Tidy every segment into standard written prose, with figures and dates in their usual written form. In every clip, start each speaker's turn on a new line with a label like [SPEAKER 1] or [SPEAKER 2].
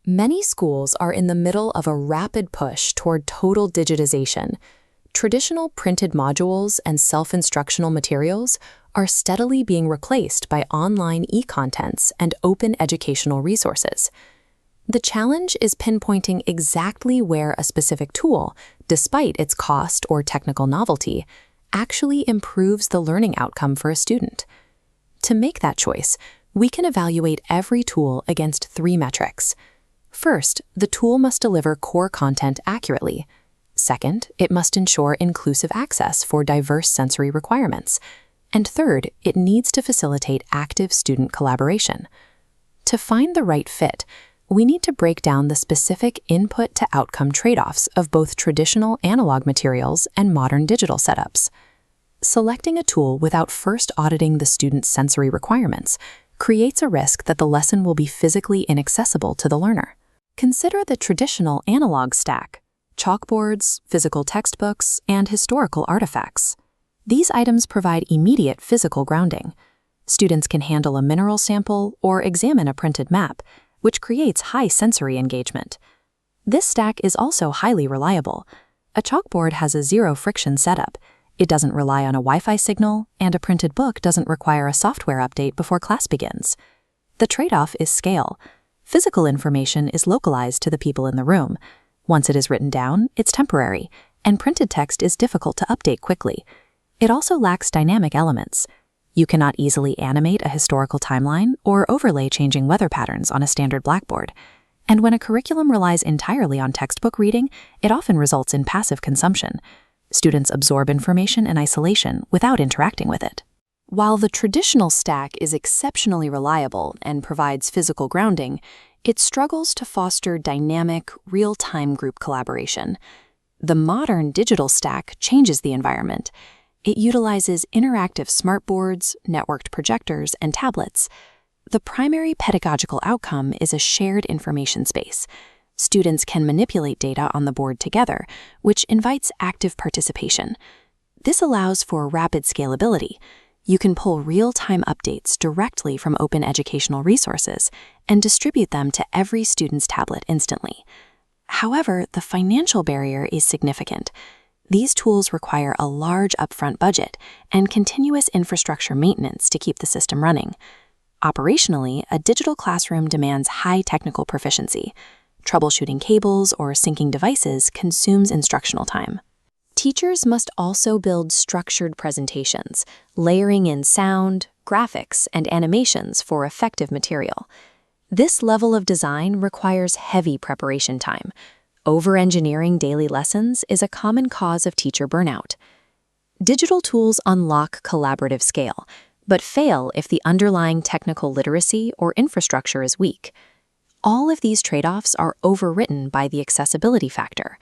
[SPEAKER 1] Many schools are in the middle of a rapid push toward total digitization. Traditional printed modules and self-instructional materials are steadily being replaced by online e-contents and open educational resources. The challenge is pinpointing exactly where a specific tool, despite its cost or technical novelty, actually improves the learning outcome for a student. To make that choice, we can evaluate every tool against 3 metrics. First, the tool must deliver core content accurately. Second, it must ensure inclusive access for diverse sensory requirements. And third, it needs to facilitate active student collaboration. To find the right fit, we need to break down the specific input-to-outcome trade-offs of both traditional analog materials and modern digital setups. Selecting a tool without first auditing the student's sensory requirements creates a risk that the lesson will be physically inaccessible to the learner. Consider the traditional analog stack: chalkboards, physical textbooks, and historical artifacts. These items provide immediate physical grounding. Students can handle a mineral sample or examine a printed map, which creates high sensory engagement. This stack is also highly reliable. A chalkboard has a zero-friction setup. It doesn't rely on a Wi-Fi signal, and a printed book doesn't require a software update before class begins. The trade-off is scale. Physical information is localized to the people in the room. Once it is written down, it's temporary, and printed text is difficult to update quickly. It also lacks dynamic elements. You cannot easily animate a historical timeline or overlay changing weather patterns on a standard blackboard. And when a curriculum relies entirely on textbook reading, it often results in passive consumption. Students absorb information in isolation without interacting with it. While the traditional stack is exceptionally reliable and provides physical grounding, it struggles to foster dynamic, real-time group collaboration. The modern digital stack changes the environment. It utilizes interactive smartboards, networked projectors, and tablets. The primary pedagogical outcome is a shared information space. Students can manipulate data on the board together, which invites active participation. This allows for rapid scalability. You can pull real-time updates directly from open educational resources and distribute them to every student's tablet instantly. However, the financial barrier is significant. These tools require a large upfront budget and continuous infrastructure maintenance to keep the system running. Operationally, a digital classroom demands high technical proficiency. Troubleshooting cables or syncing devices consumes instructional time. Teachers must also build structured presentations, layering in sound, graphics, and animations for effective material. This level of design requires heavy preparation time. Over-engineering daily lessons is a common cause of teacher burnout. Digital tools unlock collaborative scale, but fail if the underlying technical literacy or infrastructure is weak. All of these trade-offs are overwritten by the accessibility factor.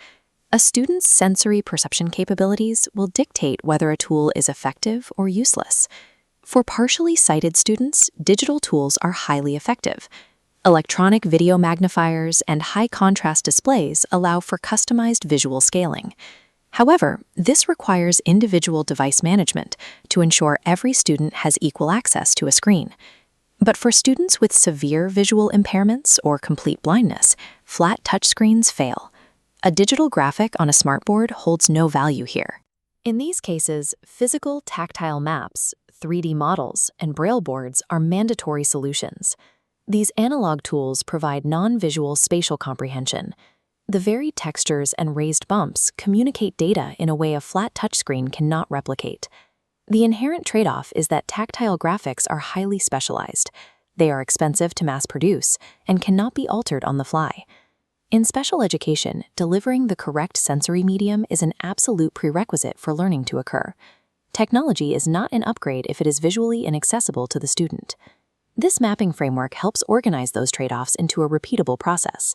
[SPEAKER 1] A student's sensory perception capabilities will dictate whether a tool is effective or useless. For partially sighted students, digital tools are highly effective. Electronic video magnifiers and high-contrast displays allow for customized visual scaling. However, this requires individual device management to ensure every student has equal access to a screen. But for students with severe visual impairments or complete blindness, flat touchscreens fail. A digital graphic on a smartboard holds no value here. In these cases, physical tactile maps, 3D models, and braille boards are mandatory solutions. These analog tools provide non-visual spatial comprehension. The varied textures and raised bumps communicate data in a way a flat touchscreen cannot replicate. The inherent trade-off is that tactile graphics are highly specialized. They are expensive to mass produce and cannot be altered on the fly. In special education, delivering the correct sensory medium is an absolute prerequisite for learning to occur. Technology is not an upgrade if it is visually inaccessible to the student. This mapping framework helps organize those trade-offs into a repeatable process.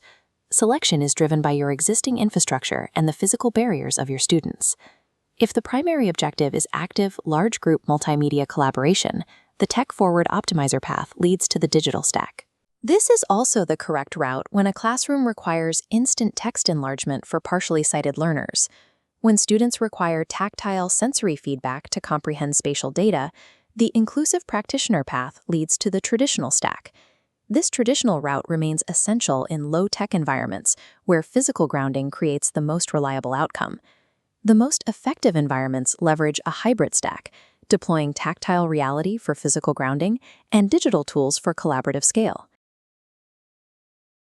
[SPEAKER 1] Selection is driven by your existing infrastructure and the physical barriers of your students. If the primary objective is active, large-group multimedia collaboration, the tech-forward optimizer path leads to the digital stack. This is also the correct route when a classroom requires instant text enlargement for partially sighted learners. When students require tactile sensory feedback to comprehend spatial data, the inclusive practitioner path leads to the traditional stack. This traditional route remains essential in low-tech environments where physical grounding creates the most reliable outcome. The most effective environments leverage a hybrid stack, deploying tactile reality for physical grounding and digital tools for collaborative scale.